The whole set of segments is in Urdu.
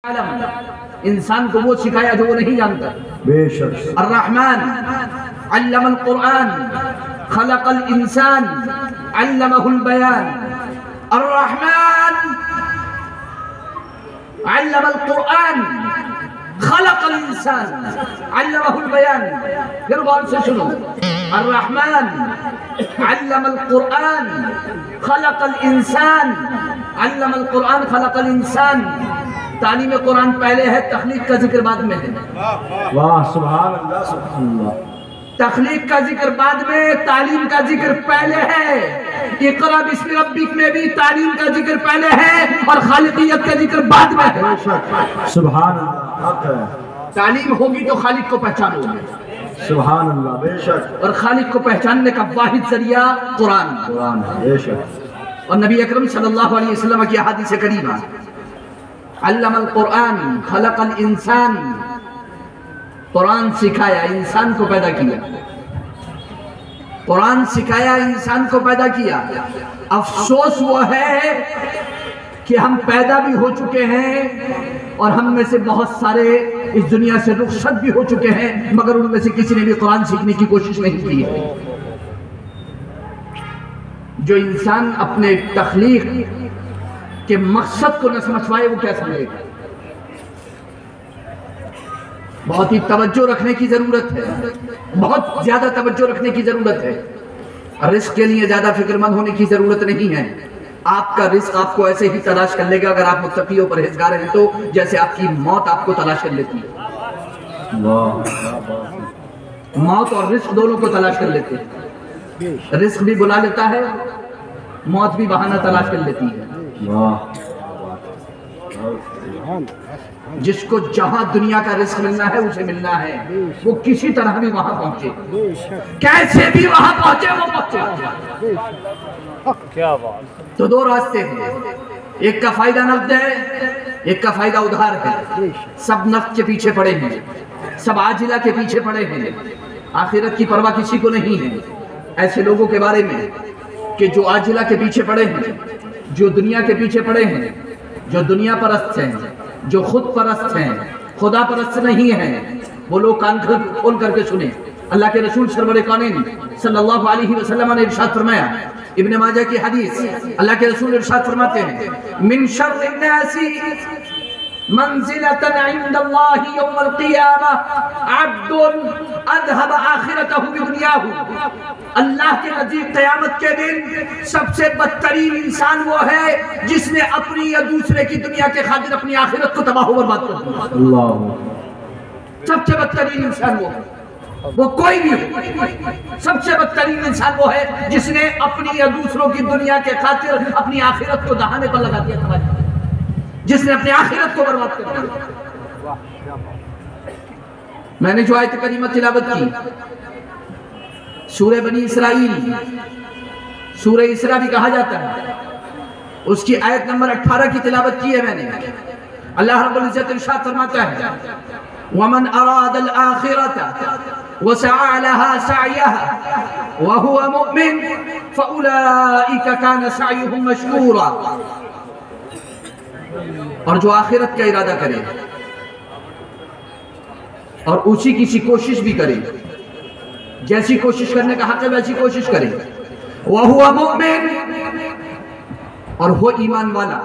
انسان کو وہ سکھایا جو وہ نہیں جانتا. بے شک. الرحمن علم القرآن خلق الانسان علمه البیان. الرحمن علم القرآن خلق الانسان علمه البیان. پھر غور سے سنو. الرحمن علم القرآن خلق الانسان علم القرآن خلق الانسان. تعلیم قرآن پہلے ہے، تخلیق کا ذکر بعد میں ہے. واہ سبحان اللہ سبحان اللہ. تخلیق کا ذکر بعد میں، تعلیم کا ذکر پہلے ہے. اقرا بسم ربک میں بھی تعلیم کا ذکر پہلے ہے اور خالقیت کا ذکر بعد میں ہے. سبحان اللہ. تعلیم ہوگی تو خالق کو پہچانو گے. سبحان اللہ. بے شک. اور خالق کو پہچاننے کا واحد ذریعہ قرآن. بے شک. اور نبی اکرم صلی اللہ علیہ وسلم کی احادیث کریمہ علم القرآن خلق الانسان. قرآن سکھایا، انسان کو پیدا کیا. قرآن سکھایا، انسان کو پیدا کیا. افسوس وہ ہے کہ ہم پیدا بھی ہو چکے ہیں اور ہم میں سے بہت سارے اس دنیا سے رخصت بھی ہو چکے ہیں، مگر ان میں سے کسی نے بھی قرآن سیکھنے کی کوشش نہیں کی ہے. جو انسان اپنے تخلیق کہ مقصد کو نہ سمجھ پائے وہ کیا سمجھے گا؟ بہت ہی توجہ رکھنے کی ضرورت ہے، بہت زیادہ توجہ رکھنے کی ضرورت ہے. رزق کے لیے زیادہ فکر مند ہونے کی ضرورت نہیں ہے. آپ کا رزق آپ کو ایسے ہی تلاش کر لے گا اگر آپ متقی و پرہیزگار ہیں تو، جیسے آپ کی موت آپ کو تلاش کر لیتی ہے. موت اور رزق دونوں کو تلاش کر لیتے ہیں. رزق بھی بلا لیتا ہے، موت بھی بہانہ تلاش کر لیتی ہے. جس کو جہاں دنیا کا رزق ملنا ہے اسے ملنا ہے، وہ کسی طرح بھی وہاں پہنچے، کیسے بھی وہاں پہنچے وہ پہنچے. کیا بات. تو دو راستے ہیں، ایک کا فائدہ نقد ہے، ایک کا فائدہ ادھار ہے. سب نقد کے پیچھے پڑے ہیں، سب عاجلہ کے پیچھے پڑے ہیں، آخرت کی پرواہ کسی کو نہیں ہے. ایسے لوگوں کے بارے میں کہ جو عاجلہ کے پیچھے پڑے ہیں، جو دنیا کے پیچھے پڑے ہیں، جو دنیا پرست ہیں، جو خود پرست ہیں، خدا پرست نہیں ہیں، وہ لوگ کان کھول کر کے سنیں. اللہ کے رسول سرور کونین صلی اللہ علیہ وسلم نے ارشاد فرمایا، ابن ماجہ کی حدیث، اللہ کے رسول ارشاد فرماتے ہیں، من شر الناس منزلة عند الله يوم القيامة عبد اذهب آخرته بدنیاه. اللہ کے نزدیک قیامت کے دن سب سے بدترین انسان وہ ہے جس نے اپنی یا دوسرے کی دنیا کے خاطر اپنی آخرت کو تباہ و برباد کر دیا. اللہ. سب سے بدترین انسان وہ کوئی بھی ہو، سب سے بدترین انسان وہ ہے جس نے اپنی یا دوسروں کی دنیا کے خاطر اپنی آخرت کو دہانے پر لگا دیا، جس نے اپنی آخرت کو برباد کر دیا. میں نے جو آیت کریمہ تلاوت کی سورہ بنی اسرائیل، سورہ اسراء بھی کہا جاتا ہے، اس کی آیت نمبر 18 کی تلاوت کی ہے میں نے. اللہ رب العزت ارشاد فرماتا ہے، وَمَنْ أَرَادَ الْآخِرَةَ وَسَعَى لَهَا سَعْيَهَا وَهُوَ مُؤْمِنٌ فَأُولَئِكَ كَانَ سَعْيُهُمْ مَشْكُورًا. اور جو آخرت کا ارادہ کرے اور اسی کسی کوشش بھی کرے، جیسی کوشش کرنے کا حق ہے ویسی کوشش کرے، وَهُوَ مُؤْمِنٌ، اور وہ ایمان والا،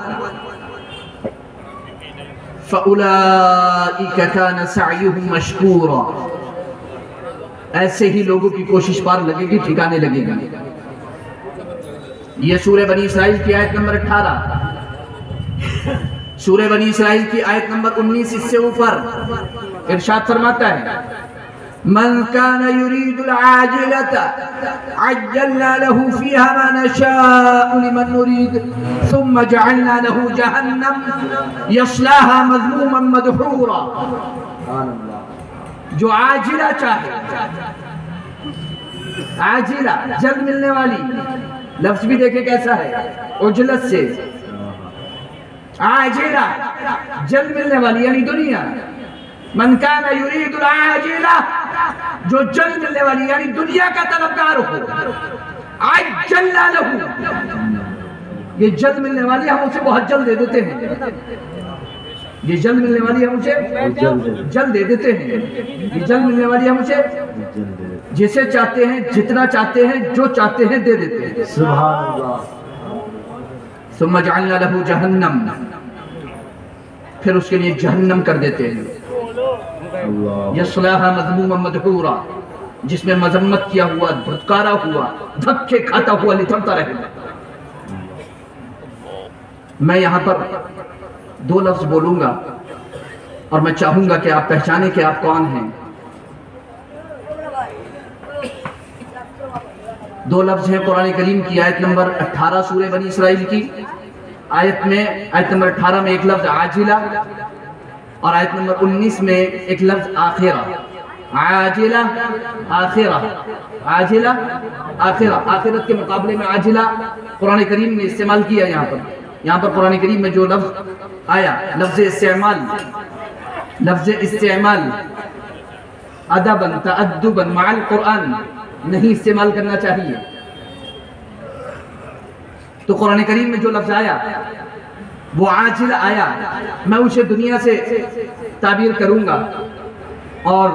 فَأُولَئِكَ كَانَ سَعْيُهُمْ مَشْكُورًا. ایسے ہی لوگوں کی کوشش پار لگے گی، ٹھکانے لگے گی. یہ سورہ بنی اسرائیل کی آیت نمبر 18. سورہ بنی اسرائیل کی آیت نمبر 19 اس سے اوپر ارشاد فرماتا ہے، من كان يريد العاجلة عجلنا له فيها ما نشاء لمن نريد ثم جعلنا له جهنم يصلاها مذموما مدحورا. جو عاجلہ چاہے، عاجلہ جلد ملنے والی، لفظ بھی دیکھیں کیسا ہے، عجلت سے عاجلہ جلد ملنے والی یعنی دنیا. من کان یرید العاجلہ، جو جلد ملنے والی یعنی دنیا کا طلبگار ہو، عجلنا لہ، یہ جلد ملنے والی ہم اسے بہت جلد دے دیتے ہیں. یہ جلد ملنے والی ہے مجھے جلد دے دیتے ہیں، یہ جلد ملنے والی ہے مجھے جسے چاہتے ہیں، جتنا چاہتے ہیں، جو چاہتے ہیں دے دیتے ہیں۔ سبحان اللہ۔ ثم جعلنا له جہنم، پھر اس کے لیے جہنم کر دیتے ہیں، یصلاها مذموما مدحورا، جس میں مذمت کیا ہوا، دھتکارا ہوا، دھکے کھاتا ہوا لٹھڑتا رہے گا۔ میں یہاں پر دو لفظ بولوں گا اور میں چاہوں گا کہ آپ پہچانیں کہ آپ کون ہیں۔ دو لفظ ہیں قرآن کریم کی آیت نمبر 18 سورہ بنی اسرائیل کی، آیت نمبر 18 میں ایک لفظ عاجلہ، اور آیت نمبر 19 میں ایک لفظ آخرہ۔ عاجلہ آخرہ، عاجلہ آخرہ، آخرت کے مقابلے میں عاجلہ قرآن کریم نے استعمال کیا۔ یہاں پر قرآن کریم میں جو لفظ آیا، لفظ استعمال ادباً تأدباً مع القرآن نہیں استعمال کرنا چاہیے۔ تو قرآن کریم میں جو لفظ آیا وہ عاجل آیا، میں اسے دنیا سے تعبیر کروں گا اور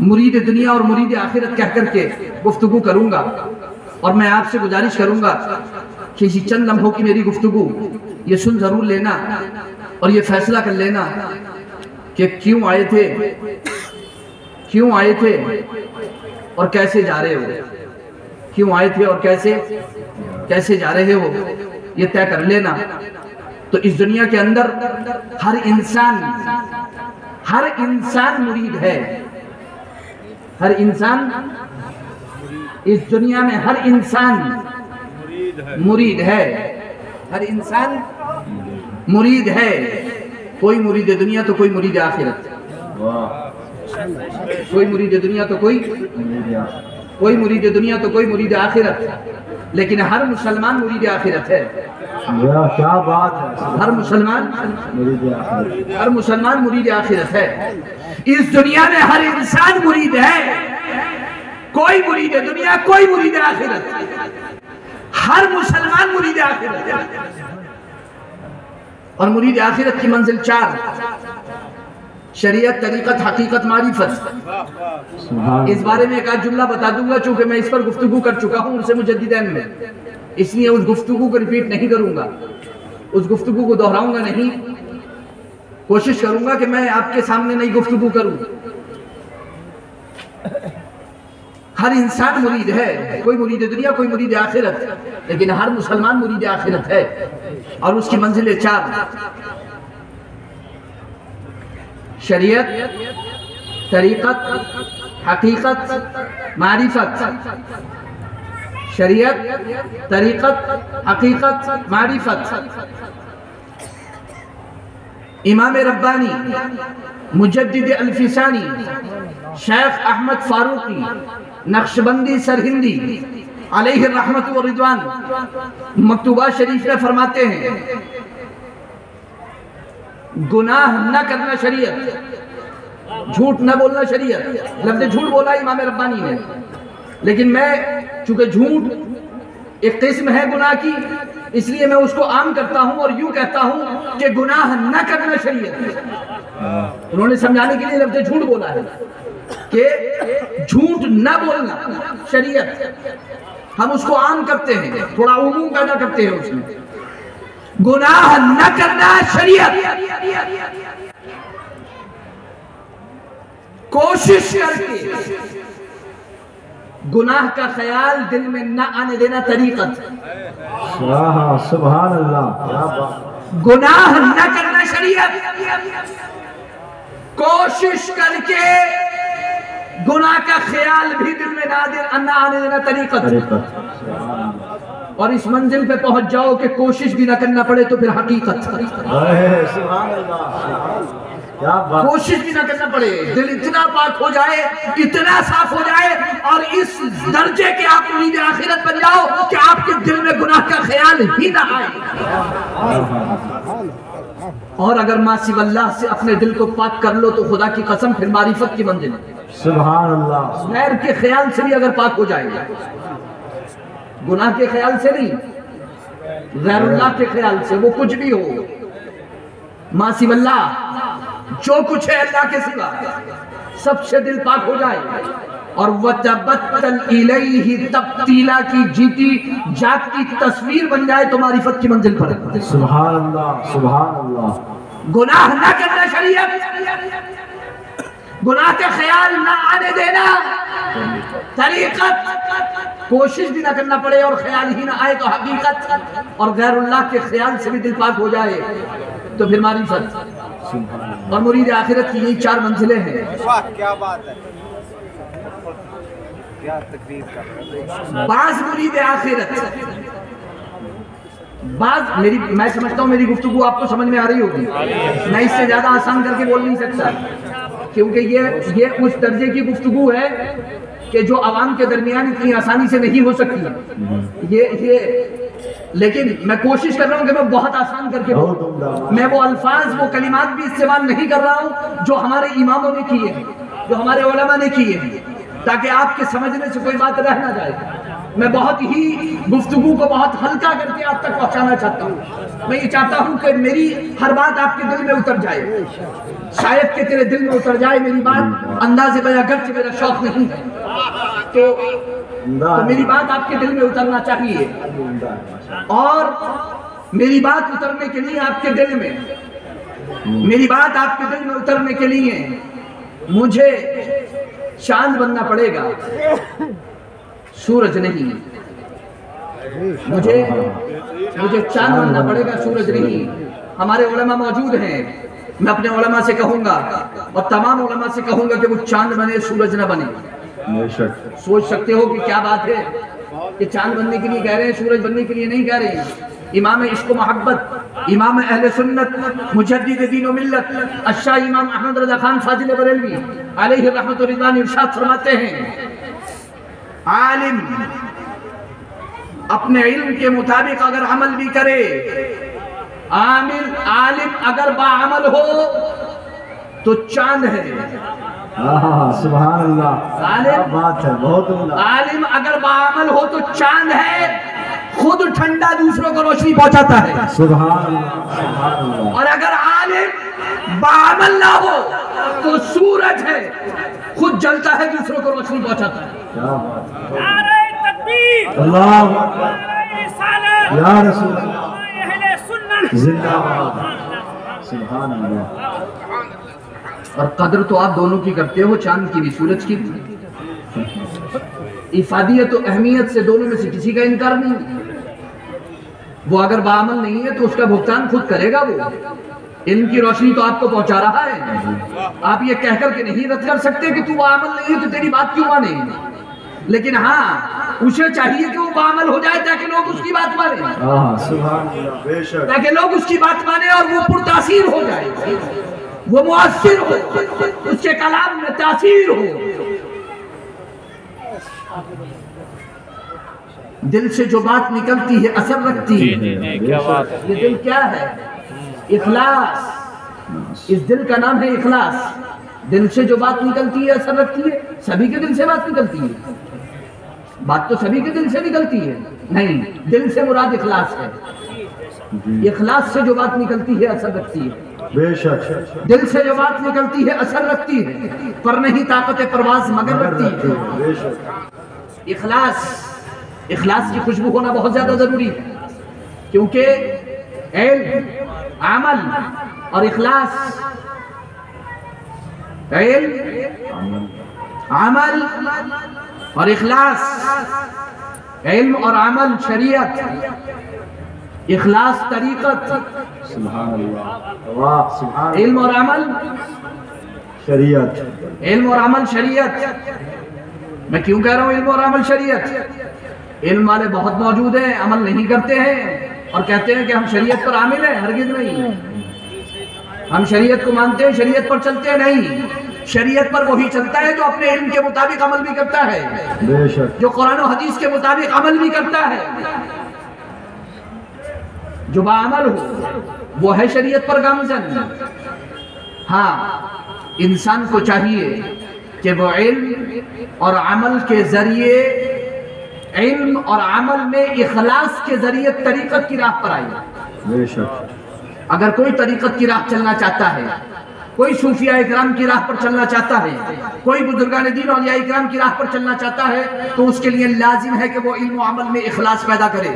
مرید دنیا اور مرید آخرت کہہ کر کے گفتگو کروں گا، اور میں آپ سے گزارش کروں گا کہ یہ چند لمحوں کی میری گفتگو یہ سن ضرور لینا اور یہ فیصلہ کر لینا کہ کیوں آئے تھے اور کیسے جا رہے ہو، کیوں آئے تھے اور کیسے جا رہے ہو، یہ طے کر لینا۔ تو اس دنیا کے اندر ہر انسان مرید ہے، ہر انسان اس دنیا میں ہر انسان مرید ہے، ہر انسان مرید ہے، کوئی مرید دنیا تو کوئی مرید آخرت، کوئی مرید دنیا تو کوئی مرید دنیا تو کوئی مرید آخرت، لیکن ہر مسلمان مرید آخرت ہے۔ کیا بات ہے، ہر مسلمان مرید آخرت ہے۔ اس دنیا میں ہر انسان مرید ہے، کوئی مرید دنیا کوئی مرید آخرت، ہر مسلمان مرید آخرت ہے۔ اور مرید آخرت کی منزل 4: شریعت، طریقت، حقیقت، معرفت۔ اس بارے میں ایک آدھ جملہ بتا دوں گا، چونکہ میں اس پر گفتگو کر چکا ہوں اسے مجددین میں، اس لیے اس گفتگو کو ریپیٹ نہیں کروں گا، اس گفتگو کو دہراؤں گا نہیں، کوشش کروں گا کہ میں آپ کے سامنے نئی گفتگو کروں۔ ہر انسان مرید ہے، کوئی مرید دنیا کوئی مرید آخرت، لیکن ہر مسلمان مرید آخرت ہے، اور اس کی منزل 4: شریعت، طریقت، حقیقت، معرفت۔ شریعت، طریقت، حقیقت، معرفت۔ امام ربانی، مجدد الفسانی، شیخ احمد فاروقی نقشبندی سرہندی علیہ الرحمت والرضوان مکتوبات شریف میں فرماتے ہیں، گناہ نہ کرنا شریعت، جھوٹ نہ بولنا شریعت۔ لفظ جھوٹ بولا امام ربانی نے، لیکن میں چونکہ جھوٹ ایک قسم ہے گناہ کی، اس لیے میں اس کو عام کرتا ہوں اور یوں کہتا ہوں کہ گناہ نہ کرنا شریعت۔ انہوں نے سمجھانے کے لیے لفظ جھوٹ بولا ہے کہ جھوٹ نہ بولنا شریعت، ہم اس کو عام کرتے ہیں، تھوڑا عموم پیدا کرتے ہیں اس میں۔ گناہ نہ کرنا شریعت، کوشش کر کے گناہ کا خیال دل میں نہ آنے دینا طریقت۔ سبحان اللہ۔ گناہ نہ کرنا شریعت، کوشش کر کے گناہ کا خیال بھی دل میں نہ آنے دینا طریقت۔ اور اس منزل پہ پہنچ جاؤ کہ کوشش بھی نہ کرنا پڑے تو پھر حقیقت۔ سبحان اللہ، کوشش بھی نہ کرنا پڑے، دل اتنا پاک ہو جائے، اتنا صاف ہو جائے، اور اس درجے کے آپ مرید آخرت بن جاؤ کہ آپ کے دل میں گناہ کا خیال ہی نہ آئے۔ اور اگر ما سوی اللہ سے اپنے دل کو پاک کر لو تو خدا کی قسم پھر معرفت کی منزل ہے۔ سبحان اللہ۔ غیر کے خیال سے بھی اگر پاک ہو جائے گا، گناہ کے خیال سے نہیں، غیر اللہ کے خیال سے، وہ کچھ بھی ہو، ما سوی اللہ جو کچھ ہے اللہ کے سوا سب سے دل پاک ہو جائے، اور وَتَبَتَّلْ إِلَيْهِ تَبْتِيلًا کی جیتی جاگتی تصویر بن جائے تو معرفت کی منزل پر۔ سبحان اللہ، سبحان اللہ۔ گناہ نہ کرنا شریعت، گناہ کے خیال نہ آنے دینا طریقت، کوشش بھی نہ کرنا پڑے اور خیال ہی نہ آئے تو حقیقت، اور غیر اللہ کے خیال سے بھی دل پاک ہو جائے تو پھر معرفت۔ اور مرید آخرت کی یہی 4 منزلیں ہیں۔ کیا بات ہے، کیا تقریر کا بعض مرید آخرت، بعض میں سمجھتا ہوں میری گفتگو آپ کو سمجھ میں آ رہی ہوگی، میں اس سے زیادہ آسان کر کے بول نہیں سکتا، کیونکہ یہ اس درجے کی گفتگو ہے کہ جو عوام کے درمیان اتنی آسانی سے نہیں ہو سکتی، لیکن میں کوشش کر رہا ہوں کہ میں بہت آسان کر کے بولوں، میں وہ الفاظ وہ کلمات بھی استعمال نہیں کر رہا ہوں جو ہمارے اماموں نے کیے ہیں، جو ہمارے علماء نے کیے ہیں، تاکہ آپ کے سمجھنے سے کوئی بات رہ نہ جائے۔ میں بہت ہی گفتگو کو بہت ہلکا کر کے آپ تک پہنچانا چاہتا ہوں۔ میں یہ چاہتا ہوں کہ میری ہر بات آپ کے دل میں اتر جائے، شاید کہ تیرے دل میں اتر جائے میری بات، انداز بیاں گرچہ میرا شوق نہیں ہے تو میری بات آپ کے دل میں اترنا چاہیے، اور میری بات اترنے کے لیے آپ کے دل میں، میری بات آپ کے دل میں اترنے کے لیے مجھے چاند بننا پڑے گا، سورج نہیں۔ مجھے چاند بننا پڑے گا، سورج نہیں۔ ہمارے علماء موجود ہیں، میں اپنے علماء سے کہوں گا اور تمام علماء سے کہوں گا کہ وہ چاند بنے، سورج نہ بنے۔ سوچ سکتے ہو کہ کیا بات ہے کہ چاند بننے کے لیے کہہ رہے ہیں، سورج بننے کے لیے نہیں کہہ رہے ہیں۔ امام عشق و محبت، امام اہل سنت، مجدد دین و ملت، الشاہ امام احمد رضا خان فاضل بریلوی علیہ رحمت و رضوان ارشاد فرماتے ہیں، عالم اپنے علم کے مطابق اگر عمل بھی کرے، عالم اگر باعمل ہو تو چاند ہے۔ سبحان اللہ، کیا بات ہے، بہت عمدہ۔ عالم اگر باعمل ہو تو چاند ہے، خود ٹھنڈا دوسروں کو روشنی پہنچاتا ہے۔ سبحان اللہ، سبحان اللہ۔ اور اگر عالم باعمل نہ ہو تو سورج ہے، خود جلتا ہے دوسروں کو روشنی پہنچاتا ہے۔ کیا بات ہے، نعرہ تکبیر، اللہ اکبر، نعرہ رسالت، یا رسول اللہ، اہل سنت، زندہ باد، سبحان اللہ۔ اور قدر تو آپ دونوں کی کرتے ہو، چاند کی بھی سورج کی بھی۔ افادیت و اہمیت سے دونوں میں سے کسی کا انکار نہیں۔ وہ اگر باعمل نہیں ہے تو اس کا بھگتان خود کرے گا، وہ علم کی روشنی تو آپ کو پہنچا رہا ہے۔ آپ یہ کہہ کر کے نہیں رد کر سکتے کہ تو باعمل نہیں ہے تو تیری بات کیوں مانے، لیکن ہاں اسے چاہیے کہ وہ باعمل ہو جائے تاکہ لوگ اس کی بات مانیں، سبحان اللہ، بے شک، تاکہ لوگ اس کی بات مانیں اور وہ پرتاثیر ہو جائے، وہ مؤثر ہو، اس کے کلام میں تاثیر ہو۔ دل سے جو بات نکلتی ہے اثر رکھتی ہے۔ یہ دل کیا ہے؟ اخلاص۔ اس دل کا نام ہے اخلاص۔ دل سے جو بات نکلتی ہے اثر رکھتی ہے۔ سبھی کے دل سے بات نکلتی ہے، بات تو سبھی کے دل سے نکلتی ہے نہیں، دل سے مراد اخلاص ہے۔ اخلاص سے جو بات نکلتی ہے اثر رکھتی ہے، بے شک، دل سے جو بات نکلتی ہے اثر رکھتی ہے، پر نہیں طاقت پرواز مگر رکھتی ہے۔ بے شک، اخلاص کی خوشبو ہونا بہت زیادہ ضروری ہے، کیونکہ علم، عمل اور اخلاص، علم، عمل اور اخلاص، علم اور عمل شریعت، اخلاص طریقت، سبحان اللہ، واہ، سبحان اللہ، علم اور عمل، شریعت، علم اور عمل شریعت۔ میں کیوں کہہ رہا ہوں علم اور عمل شریعت؟ علم والے بہت موجود ہیں، عمل نہیں کرتے ہیں اور کہتے ہیں کہ ہم شریعت پر عامل ہیں، ہرگز نہیں۔ ہم شریعت کو مانتے ہیں، شریعت پر چلتے ہیں، نہیں، شریعت پر وہی چلتا ہے جو اپنے علم کے مطابق عمل بھی کرتا ہے، بے شک، جو قرآن و حدیث کے مطابق عمل بھی کرتا ہے، جو باعمل ہو وہ ہے شریعت پر گامزن۔ ہاں، انسان کو چاہیے کہ وہ علم اور عمل کے ذریعے، علم اور عمل میں اخلاص کے ذریعے طریقت کی راہ پر آئے۔ بے شک، اگر کوئی طریقت کی راہ چلنا چاہتا ہے کوئی صوفیاء اکرام کی راہ پر چلنا چاہتا ہے، کوئی بزرگان دین اولیاء اکرام کی راہ پر چلنا چاہتا ہے تو اس کے لیے لازم ہے کہ وہ علم و عمل میں اخلاص پیدا کرے۔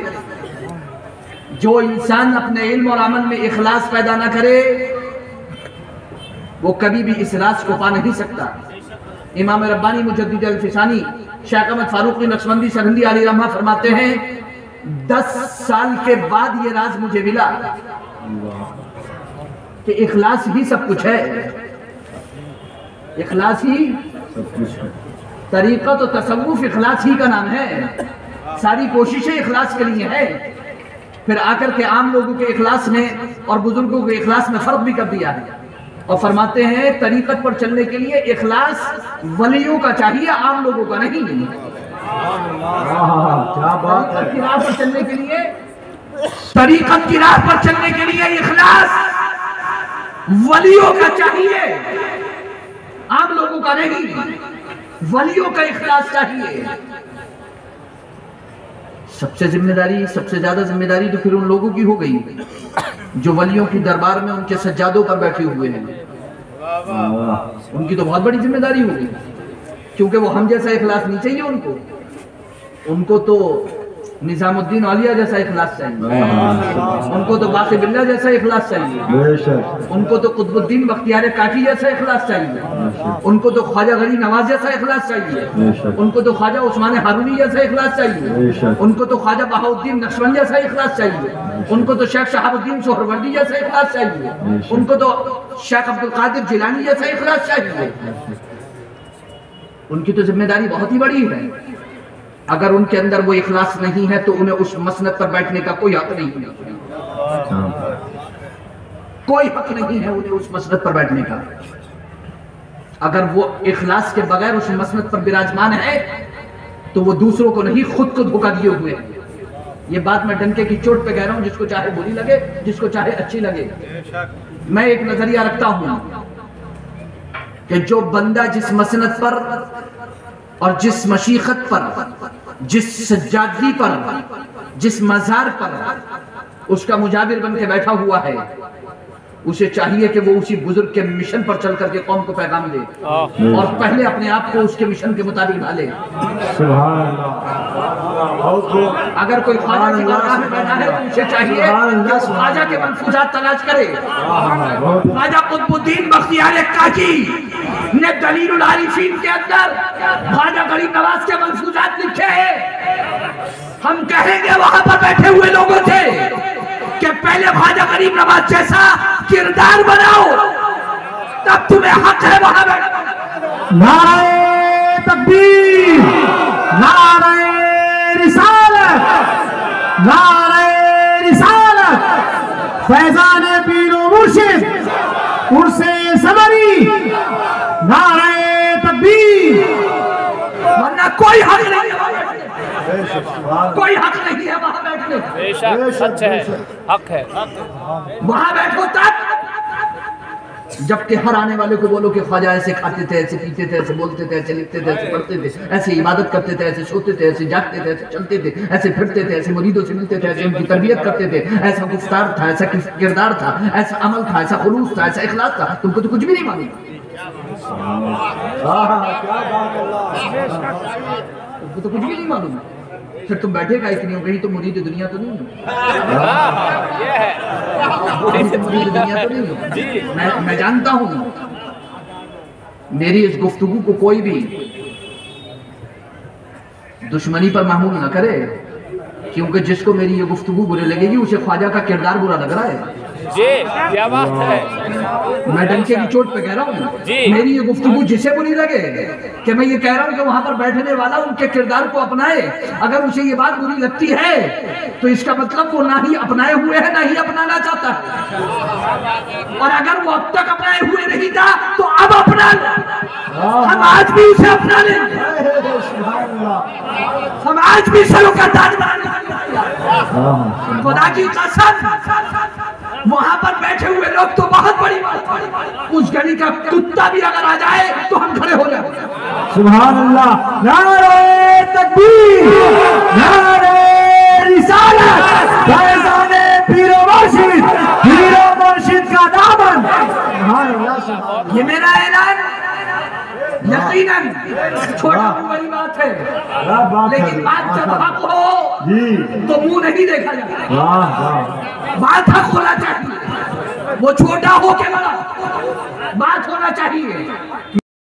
جو انسان اپنے علم اور عمل میں اخلاص پیدا نہ کرے وہ کبھی بھی اس راز کو پا نہیں سکتا۔ امام ربانی مجدد الفسانی شیخ احمد فاروقی نقشبندی سرہندی علیہ رحمہ فرماتے ہیں 10 سال کے بعد یہ راز مجھے ملا کہ اخلاص ہی سب کچھ ہے، اخلاص ہی طریقت و تصوف اخلاص ہی کا نام ہے، ساری کوششیں اخلاص کے لیے ہے۔ پھر آ کر کے عام لوگوں کے اخلاص میں اور بزرگوں کے اخلاص میں فرق بھی کر دیا ہے اور فرماتے ہیں طریقت پر چلنے کے لیے اخلاص ولیوں کا چاہیے، عام لوگوں کا نہیں۔ کیا بات ہے، طریقت کی راہ پر چلنے کے لیے، طریقت کی راہ پر چلنے کے لیے اخلاص ولیوں کا چاہیے، عام لوگوں کا نہیں، ولیوں کا اخلاص چاہیے۔ سب سے ذمہ داری، سب سے زیادہ ذمہ داری تو پھر ان لوگوں کی ہو گئی جو ولیوں کی دربار میں ان کے سجادوں پر بیٹھے ہوئے ہیں، ان کی تو بہت بڑی ذمہ داری ہوگی، کیونکہ وہ ہم جیسا اخلاص نہیں چاہیے ان کو تو نظام الدین اولیاء جیسا اخلاص چاہیے، ان کو تو باقی باللہ جیسا اخلاص چاہیے، ان کو تو قطب الدین بختیار کاکی جیسا اخلاص چاہیے، ان کو تو خواجہ غنی نواز جیسا اخلاص چاہیے، ان کو تو خواجہ عثمان ہارونی جیسا اخلاص چاہیے، ان کو تو خواجہ بہاؤالدین نقشبند جیسا اخلاص چاہیے، ان کو تو شیخ شہاب الدین سہروردی جیسا اخلاص چاہیے، ان کو تو شیخ عبد القادر جیلانی جیسا اخلاص چاہیے۔ ان کی تو ذمہ داری بہت ہی بڑی ہے، اگر ان کے اندر وہ اخلاص نہیں ہے تو انہیں اس مسند پر بیٹھنے کا کوئی حق نہیں ہے، کوئی حق نہیں ہے انہیں اس مسند پر بیٹھنے کا۔ اگر وہ اخلاص کے بغیر اس مسند پر براجمان ہے تو وہ دوسروں کو نہیں خود کو دھوکہ دیے ہوئے ہیں۔ یہ بات میں ڈنکے کی چوٹ پہ کہہ رہا ہوں، جس کو چاہے بری لگے، جس کو چاہے اچھی لگے۔ میں ایک نظریہ رکھتا ہوں کہ جو بندہ جس مسند پر اور جس مشیخت پر، جس سجادگی پر، جس مزار پر اس کا مجاور بن کے بیٹھا ہوا ہے، اسے چاہیے کہ وہ اسی بزرگ کے مشن پر چل کر کے قوم کو پیغام دے اور پہلے اپنے آپ کو اس کے مشن کے مطابق ڈھالے۔ اگر کوئی خواجہ کی بارگاہ میں بیٹھا ہے تو اسے چاہیے کہ اس خواجہ کے منفوذات تلاش کرے۔ خواجہ قطب الدین بختیار کاکی نے دلیل العارفین کے اندر خواجہ غریب نواز کے منفوذات لکھے ہیں۔ ہم کہیں گے وہاں پر بیٹھے ہوئے لوگوں سے کہ پہلے خواجہ غریب نواز جیسا کردار بناؤ، تب تمہیں حق ہے وہاں بیٹھنے۔ نعرہ تکبیر، نعرہ رسالت، نعرہ رسالت، فیضان پیر و مرشد، عرص ثمری، نعرہ تکبیر۔ ورنہ کوئی حق نہیں ہے، کوئی حق نہیں ہے وہاں بیٹھنے۔ بے شک سچ ہے، حق ہے۔ وہاں بیٹھو تب جبکہ ہر آنے والے کو بولو کہ خواجہ ایسے کھاتے تھے، ایسے پیتے تھے، ایسے بولتے تھے، ایسے لکھتے تھے، ایسے پڑھتے تھے، ایسے عبادت کرتے تھے، ایسے سوتے تھے، ایسے جاگتے تھے، ایسے چلتے تھے، ایسے پھرتے تھے، ایسے مریدوں سے ملتے تھے، ایسے ان کی تربیت کرتے تھے، ایسا گفتار تھا، ایسا کردار تھا، ایسا عمل تھا، ایسا خلوص تھا، ایسا اخلاص تھا۔ تم کو تو کچھ بھی نہیں معلوم، تم کو تو کچھ بھی نہیں معلوم، پھر تم بیٹھے گا اتنی ہو، کہیں تو مرید دنیا تو نہیں ہو، مرید دنیا تو نہیں ہو۔ میں جانتا ہوں میری اس گفتگو کو کوئی بھی دشمنی پر محمول نہ کرے، کیونکہ جس کو میری یہ گفتگو برے لگے گی اسے خواجہ کا کردار برا لگ رہا ہے۔ جی کیا بات ہے، میں ڈنکے کی چوٹ پہ کہہ رہا ہوں، میری یہ گفتگو جسے بری لگے کہ میں یہ کہہ رہا ہوں کہ وہاں پر بیٹھنے والا ان کے کردار کو اپنائے، اگر اسے یہ بات بری لگتی ہے تو اس کا مطلب وہ نہ ہی اپنائے ہوئے ہے نہ ہی اپنانا چاہتا ہے، اور اگر وہ اب تک اپنائے ہوئے نہیں تھا تو اب اپنا لیں، ہم آج بھی اسے اپنا لیں، ہم آج بھی سلو کا تاج بنا لیں۔ خدا کی قسم وہاں پر بیٹھے ہوئے لوگ تو بہت بڑی بات، اس گلی کا کتا بھی اگر آ جائے تو ہم کھڑے ہو جائیں۔ سبحان اللہ، نعرہ تکبیر، نعرہ رسالت، فیضان پیر و مرشد، پیر و مرشد کا دامن۔ سبحان اللہ، سبحان اللہ۔ یہ میرا اعلان یقیناً چھوٹا بڑی بات ہے، کیا بات ہے لیکن بات جب حق ہو جی تو منہ نہیں دیکھا جاتا، واہ واہ بات حق ہونا چاہیے، وہ چھوٹا ہو کے بڑا بات ہونا چاہیے۔